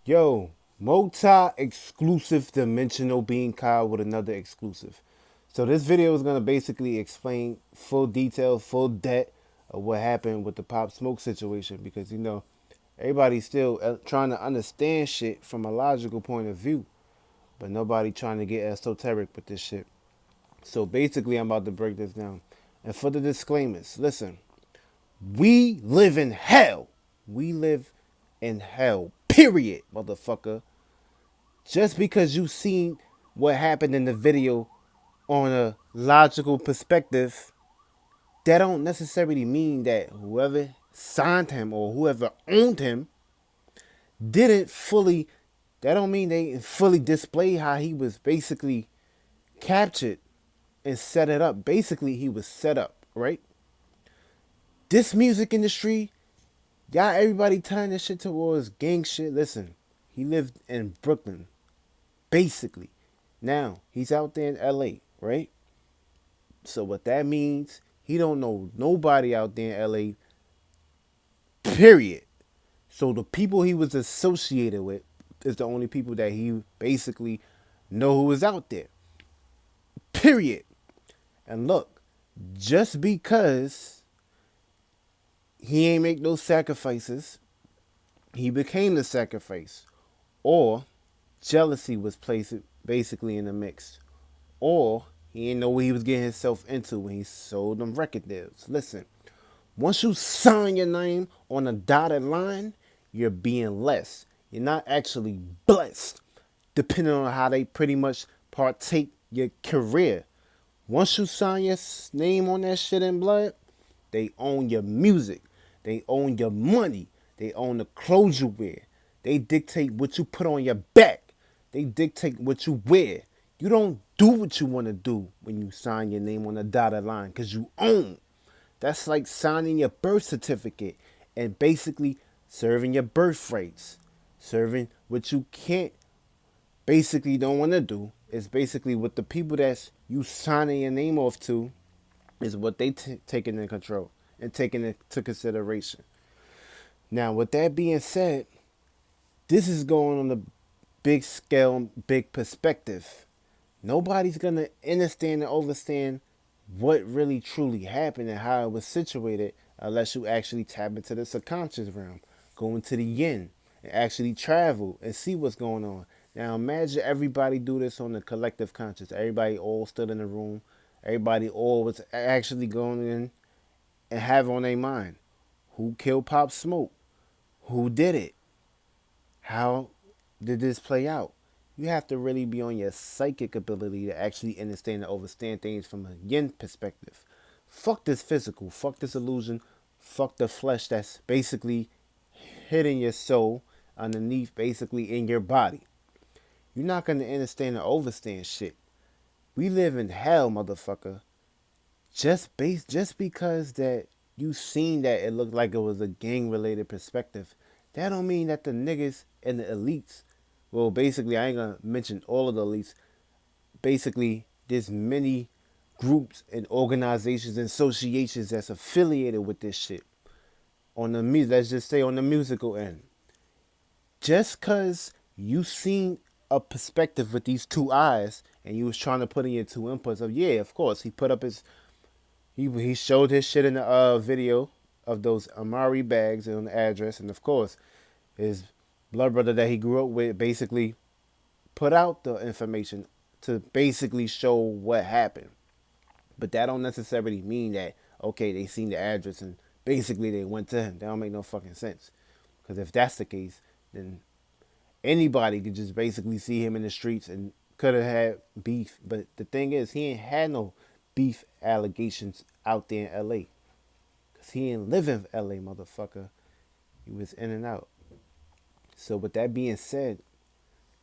Yo, multi-exclusive dimensional being Kyle with another exclusive. So this video is gonna basically explain full detail, full depth of what happened with the Pop Smoke situation because everybody's still trying to understand shit from a logical point of view, but nobody trying to get esoteric with this shit. So basically, I'm about to break this down. And for the disclaimers, listen, we live in hell. We live in hell. Period, motherfucker. Just because you seen what happened in the video on a logical perspective, that don't necessarily mean that whoever signed him or whoever owned him didn't fully, that don't mean they fully display how he was basically captured and set it up. Basically, he was set up, right? This music industry, y'all everybody turn this shit towards gang shit. Listen, he lived in Brooklyn, basically. Now, he's out there in LA, right? So what that means, he don't know nobody out there in LA, period. So the people he was associated with is the only people that he basically know who is out there. Period. And look, just because he ain't make no sacrifices, he became the sacrifice. Or jealousy was placed basically in the mix. Or he didn't know what he was getting himself into when he sold them record deals. Listen, once you sign your name on a dotted line, you're being less. You're not actually blessed, depending on how they pretty much partake your career. Once you sign your name on that shit in blood, they own your music. They own your money. They own the clothes you wear. They dictate what you put on your back. They dictate what you wear. You don't do what you want to do when you sign your name on the dotted line because you own. That's like signing your birth certificate and basically serving your birthrights. Serving what you can't basically don't want to do is basically what the people that's you signing your name off to is what they taking in control and taking into consideration. Now, with that being said, this is going on the big scale, big perspective. Nobody's gonna understand and understand what really truly happened and how it was situated unless you actually tap into the subconscious realm, go into the yin, and actually travel and see what's going on. Now imagine everybody do this on the collective conscious. Everybody all stood in the room. Everybody all was actually going in and have on their mind who killed Pop Smoke, who did it, how did this play out? You have to really be on your psychic ability to actually understand and understand things from a yin perspective. Fuck this physical, fuck this illusion, fuck the flesh that's basically hidden your soul underneath basically in your body. You're not gonna understand and overstand shit. We live in hell, motherfucker. Just because that you seen that it looked like it was a gang related perspective, that don't mean that the niggas and the elites, well basically I ain't gonna mention all of the elites, basically there's many groups and organizations and associations that's affiliated with this shit. On the music, let's just say on the musical end. Just cause you seen a perspective with these two eyes and you was trying to put in your two inputs of yeah, of course, he put up his he showed his shit in the video of those Amari bags and on the address, and of course, his blood brother that he grew up with basically put out the information to basically show what happened. But that don't necessarily mean that okay, they seen the address and basically they went to him. That don't make no fucking sense. Because if that's the case, then anybody could just basically see him in the streets and could have had beef. But the thing is, he ain't had no beef allegations out there in LA. Because he ain't live in LA, motherfucker. He was in and out. So with that being said,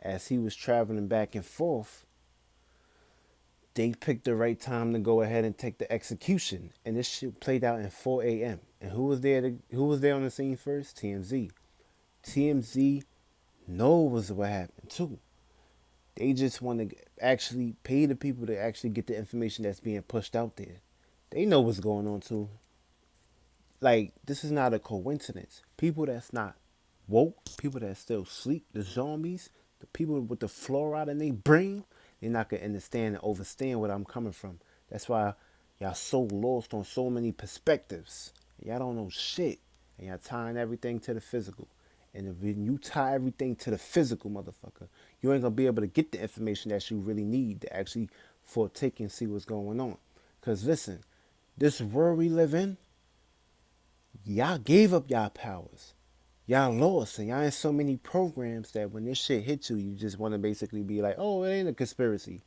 as he was traveling back and forth, they picked the right time to go ahead and take the execution. And this shit played out in 4 a.m. And who was there on the scene first? TMZ. TMZ knows what happened too. They just want to actually pay the people to actually get the information that's being pushed out there. They know what's going on too. Like, this is not a coincidence. People that's not woke, people that still sleep, the zombies, the people with the fluoride in their brain, they're not gonna understand and understand where I'm coming from. That's why y'all so lost on so many perspectives. Y'all don't know shit. And y'all tying everything to the physical. And if you tie everything to the physical, motherfucker, you ain't gonna be able to get the information that you really need to actually foretake and see what's going on. Cause listen, this world we live in, y'all gave up y'all powers. Y'all lost, and y'all in so many programs that when this shit hits you, you just want to basically be like, "Oh, it ain't a conspiracy,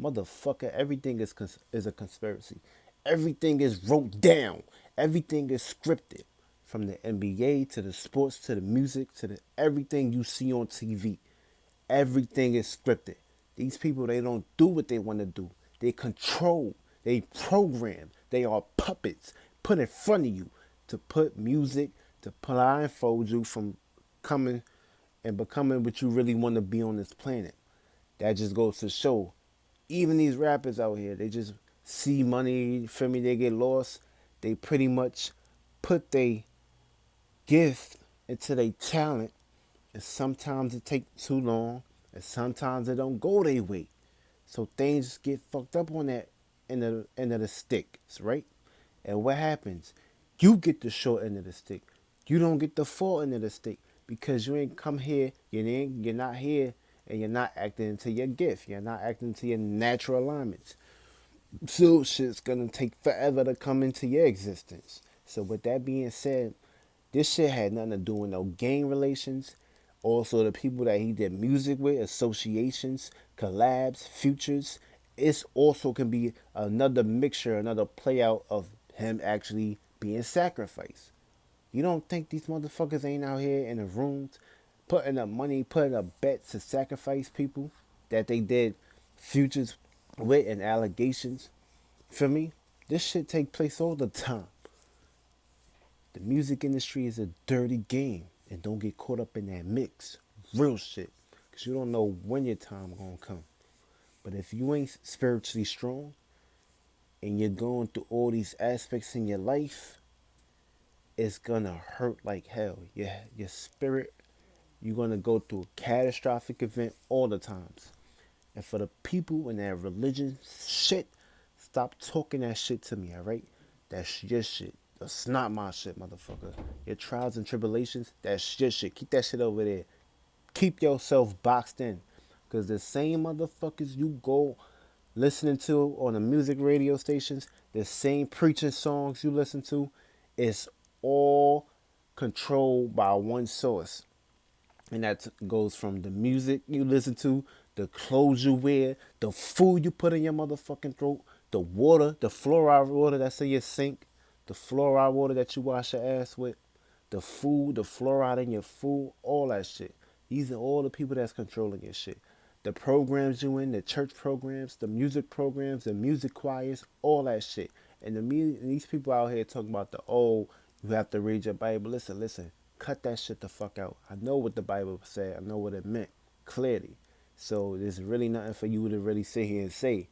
motherfucker." Everything is a conspiracy. Everything is wrote down. Everything is scripted, from the NBA to the sports to the music to the everything you see on TV. Everything is scripted. These people, they don't do what they want to do. They control. They program. They are puppets put in front of you to put music to blindfold you from coming and becoming what you really want to be on this planet. That just goes to show, even these rappers out here, they just see money, feel me, they get lost. They pretty much put their gift into their talent, and sometimes it takes too long, and sometimes it don't go their way. So things get fucked up on that end of the stick, right? And what happens? You get the short end of the stick. You don't get the full end of the stick because you ain't come here. You're not here, and you're not acting into your gift. You're not acting into your natural alignments. So shit's gonna take forever to come into your existence. So with that being said, this shit had nothing to do with no gang relations. Also, the people that he did music with, associations, collabs, futures. It's also can be another mixture, another play out of him actually being sacrificed. You don't think these motherfuckers ain't out here in the rooms putting up money, putting up bets to sacrifice people that they did futures with and allegations? For me, this shit take place all the time. The music industry is a dirty game, and don't get caught up in that mix. Real shit. Because you don't know when your time gonna come. But if you ain't spiritually strong and you're going through all these aspects in your life, it's gonna hurt like hell. Your spirit, you're gonna go through a catastrophic event all the times. And for the people in that religion shit, stop talking that shit to me, alright? That's your shit. That's not my shit, motherfucker. Your trials and tribulations, that's your shit. Keep that shit over there. Keep yourself boxed in. Because the same motherfuckers you go listening to on the music radio stations, the same preaching songs you listen to, it's all controlled by one source. And that goes from the music you listen to, the clothes you wear, the food you put in your motherfucking throat, the water, the fluoride water that's in your sink, the fluoride water that you wash your ass with, the food, the fluoride in your food, all that shit. These are all the people that's controlling your shit. The programs you in, the church programs, the music choirs, all that shit. And these people out here talking about you have to read your Bible. Listen, cut that shit the fuck out. I know what the Bible said. I know what it meant clearly. So there's really nothing for you to really sit here and say.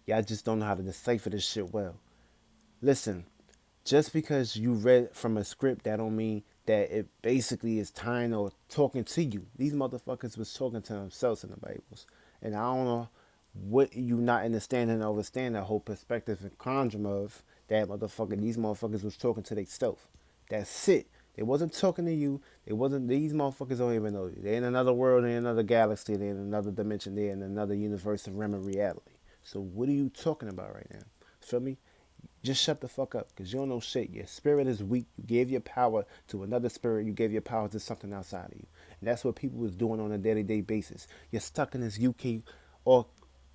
Y'all just don't know how to decipher this shit well. Listen, just because you read from a script, that don't mean that it basically is tying or talking to you. These motherfuckers was talking to themselves in the Bibles. And I don't know what you not understanding or understand that whole perspective and conundrum of that motherfucker. These motherfuckers was talking to themselves. That's it. They wasn't talking to you. They wasn't. These motherfuckers don't even know you. They in another world, they in another galaxy, they in another dimension, they in another universe and realm of reality. So what are you talking about right now? Feel me? Just shut the fuck up, because you don't know shit. Your spirit is weak. You gave your power to another spirit. You gave your power to something outside of you. And that's what people is doing on a day-to-day basis. You're stuck in this UK or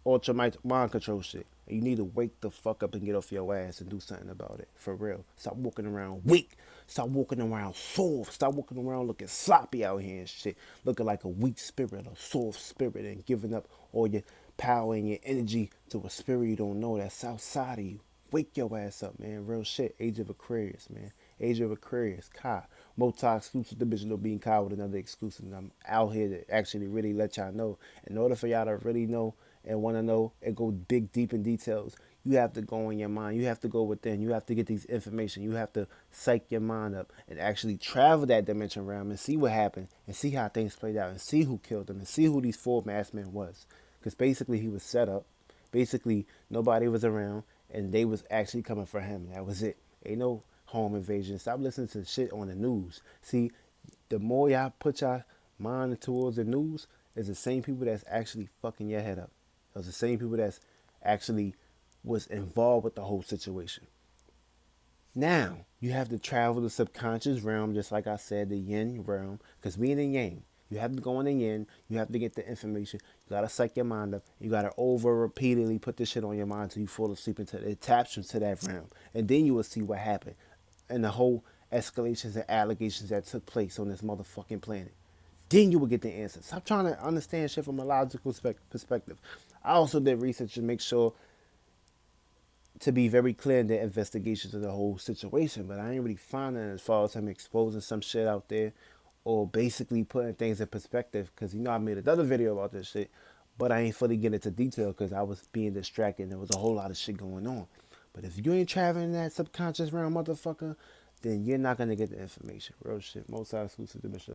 ultra mind control shit. And you need to wake the fuck up and get off your ass and do something about it. For real. Stop walking around weak. Stop walking around soft. Stop walking around looking sloppy out here and shit. Looking like a weak spirit, a soft spirit, and giving up all your power and your energy to a spirit you don't know that's outside of you. Wake your ass up, man. Real shit. Age of Aquarius, man. Age of Aquarius. Kai. Multi-exclusive divisional being Kai with another exclusive. And I'm out here to actually really let y'all know. In order for y'all to really know and want to know and go big deep in details, You have to go in your mind. You have to go within. You have to get these information. You have to psych your mind up and actually travel that dimension realm and see what happened and see how things played out and see who killed him and see who these four masked men was. Because basically he was set up. Basically nobody was around and they was actually coming for him. That was it. Ain't no home invasion. Stop listening to shit on the news. See, the more y'all put y'all mind towards the news, is the same people that's actually fucking your head up. Those the same people that's actually was involved with the whole situation. Now you have to travel the subconscious realm, just like I said, the yin realm, because we in the yang. You have to go in the yin. You have to get the information. You gotta psych your mind up. You gotta over repeatedly put this shit on your mind until you fall asleep until it taps into that realm, and then you will see what happened, and the whole escalations and allegations that took place on this motherfucking planet. Then you will get the answer. Stop trying to understand shit from a logical perspective. I also did research to make sure to be very clear in the investigations of the whole situation, but I ain't really finding as far as him exposing some shit out there or basically putting things in perspective. Because I made another video about this shit, but I ain't fully get into detail because I was being distracted and there was a whole lot of shit going on. But if you ain't traveling in that subconscious realm, motherfucker, then you're not gonna get the information. Real shit. Most exclusive to